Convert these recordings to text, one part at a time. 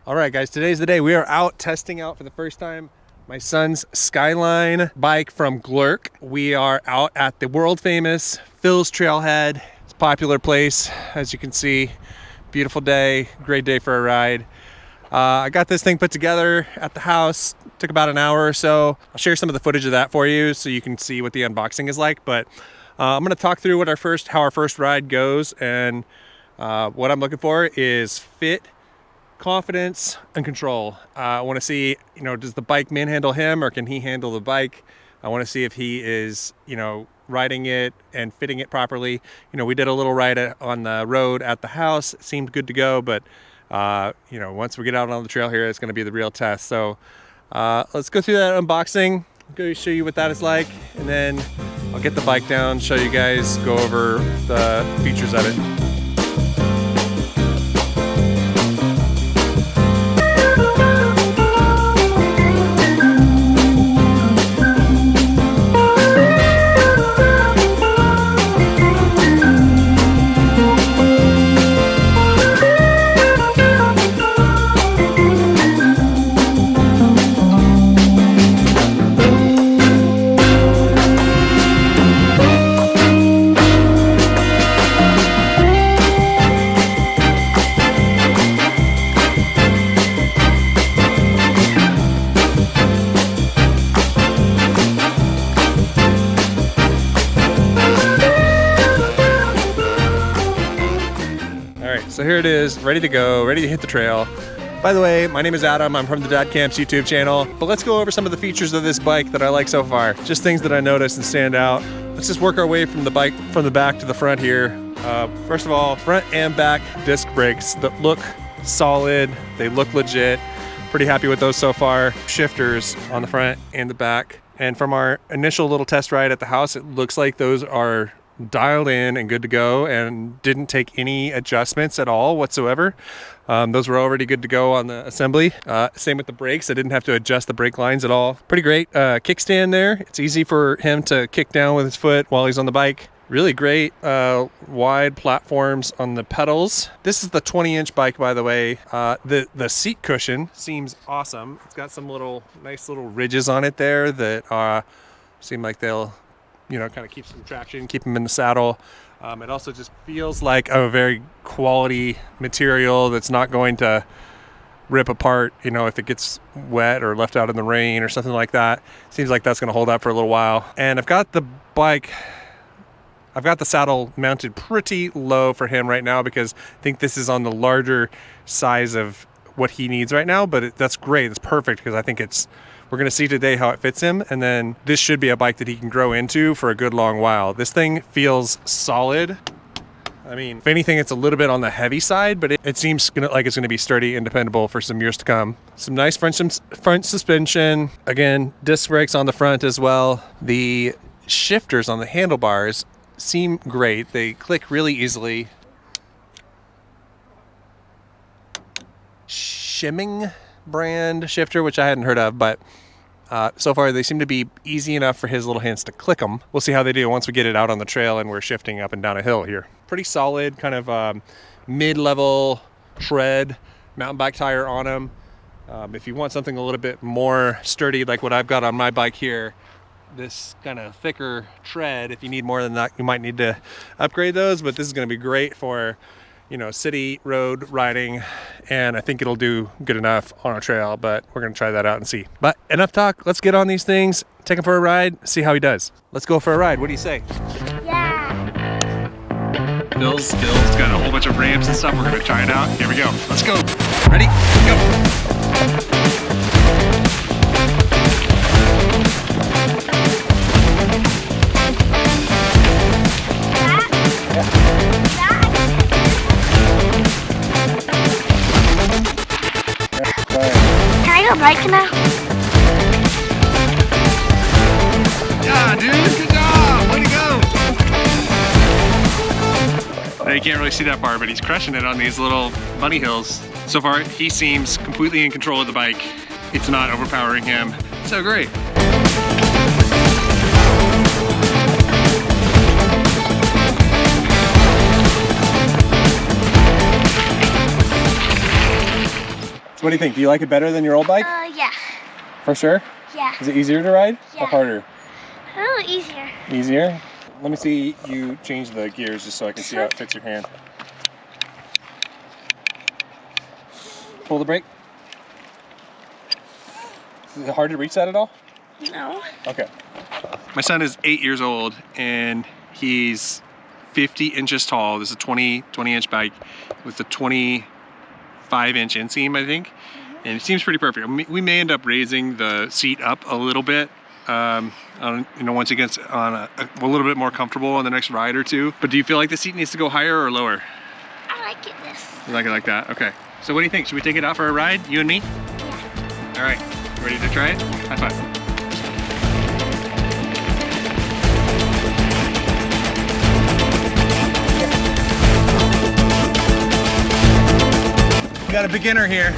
All right, guys, today's the day. We are out testing out for the first time my son's Skyline bike from GLERC. We are out at the world famous Phil's Trailhead. It's a popular place, as you can see. Beautiful day, great day for a ride. I got this thing put together at the house. Took about an hour or so. I'll share some of the footage of that for you so you can see what the unboxing is like. But I'm gonna talk through how our first ride goes, and what I'm looking for is fit, confidence, and control. I want to see, does the bike manhandle him or can he handle the bike? I want to see if he is, riding it and fitting it properly. We did a little ride on the road at the house. It seemed good to go, but once we get out on the trail here, it's going to be the real test. So let's go through that unboxing. I'll go show you what that is like, and then I'll get the bike down, show you guys, go over the features of it. So here it is, ready to go, ready to hit the trail. By the way, my name is Adam. I'm from the Dad Camps YouTube channel. But let's go over some of the features of this bike that I like so far. Just things that I noticed and stand out. Let's just work our way from the bike, from the back to the front here. First of all, front and back disc brakes that look solid. They look legit. Pretty happy with those so far. Shifters on the front and the back. And from our initial little test ride at the house, it looks like those are dialed in and good to go and didn't take any adjustments at all whatsoever. Those were already good to go on the assembly. Same with the brakes. I didn't have to adjust the brake lines at all. Pretty great kickstand there. It's easy for him to kick down with his foot while he's on the bike. Really great wide platforms on the pedals. This is the 20-inch bike, by the way. The seat cushion seems awesome. It's got some nice little ridges on it there that seem like they'll kind of keep some traction, keep them in the saddle. It also just feels like a very quality material that's not going to rip apart, if it gets wet or left out in the rain or something like that. Seems like that's going to hold up for a little while. And I've got the saddle mounted pretty low for him right now because I think this is on the larger size of what he needs right now, but that's great. It's perfect because I think we're going to see today how it fits him, and then this should be a bike that he can grow into for a good long while. This thing feels solid. I mean, if anything, it's a little bit on the heavy side, but it seems like it's going to be sturdy and dependable for some years to come. Some nice front suspension. Again, disc brakes on the front as well. The shifters on the handlebars seem great. They click really easily. Shimming brand shifter, which I hadn't heard of, but so far they seem to be easy enough for his little hands to click them. We'll see how they do once we get it out on the trail and we're shifting up and down a hill here. Pretty solid, kind of mid-level tread, mountain bike tire on them. If you want something a little bit more sturdy like what I've got on my bike here, this kind of thicker tread, if you need more than that, you might need to upgrade those, but this is going to be great for city road riding, and I think it'll do good enough on a trail, but we're going to try that out and see. But enough talk. Let's get on these things, take him for a ride, see how he does. Let's go for a ride. What do you say? Yeah. Phil's got a whole bunch of ramps and stuff. We're going to try it out. Here we go. Let's go. Ready? Go. Bike now? Yeah, dude, good job! Way to go! Now you can't really see that far, but he's crushing it on these little bunny hills. So far, he seems completely in control of the bike. It's not overpowering him. So great. So what do you think? Do you like it better than your old bike? Yeah. For sure? Yeah. Is it easier to ride Yeah. or harder? A little easier. Easier? Let me see you change the gears just so I can see how it fits your hand. Pull the brake. Is it hard to reach that at all? No. Okay. My son is 8 years old and he's 50 inches tall. This is a 20-inch bike with a 25-inch inseam, I think. And it seems pretty perfect. We may end up raising the seat up a little bit. Once it gets on a little bit more comfortable on the next ride or two. But do you feel like the seat needs to go higher or lower? I like it this. You like it like that? Okay. So what do you think? Should we take it out for a ride, you and me? Yeah. All right. Ready to try it? High five. We got a beginner here.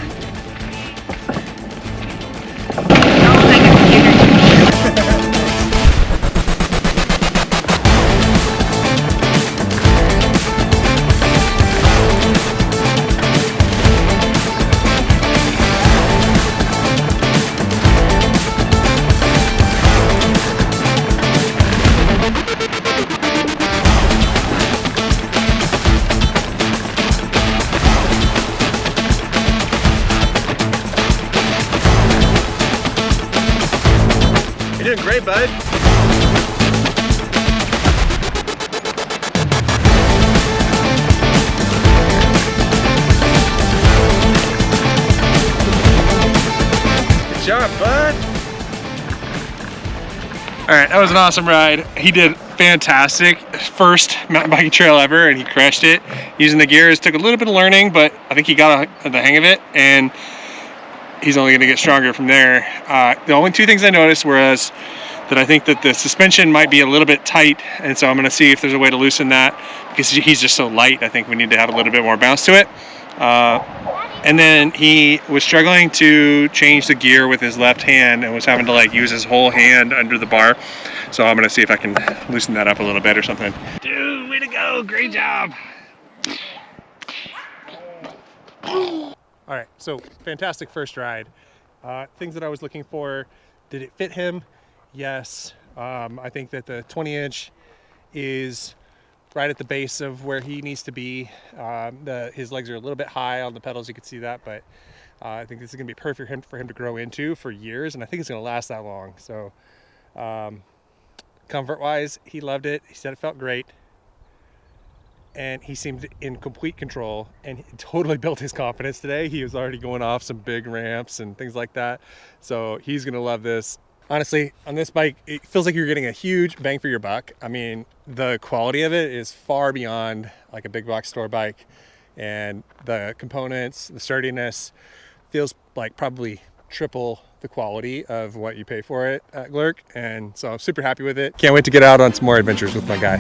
You're doing great, bud. Good job, bud. All right, that was an awesome ride. He did fantastic. First mountain biking trail ever, and he crushed it. Using the gears took a little bit of learning, but I think he got the hang of it, and he's only going to get stronger from there. The only two things I noticed was that I think that the suspension might be a little bit tight, and so I'm going to see if there's a way to loosen that because he's just so light. I think we need to add a little bit more bounce to it. And then he was struggling to change the gear with his left hand and was having to like use his whole hand under the bar. So I'm going to see if I can loosen that up a little bit or something. Dude, way to go. Great job. All right, so fantastic first ride. Things that I was looking for, did it fit him? Yes. I think that the 20-inch is right at the base of where he needs to be. His legs are a little bit high on the pedals, you can see that, but I think this is gonna be perfect for him to grow into for years, and I think it's gonna last that long. So comfort-wise, he loved it. He said it felt great. And he seemed in complete control, and he totally built his confidence today. He was already going off some big ramps and things like that. So he's gonna love this. Honestly, on this bike, it feels like you're getting a huge bang for your buck. I mean, the quality of it is far beyond like a big box store bike, and the components, the sturdiness feels like probably triple the quality of what you pay for it at GLERC. And so I'm super happy with it. Can't wait to get out on some more adventures with my guy.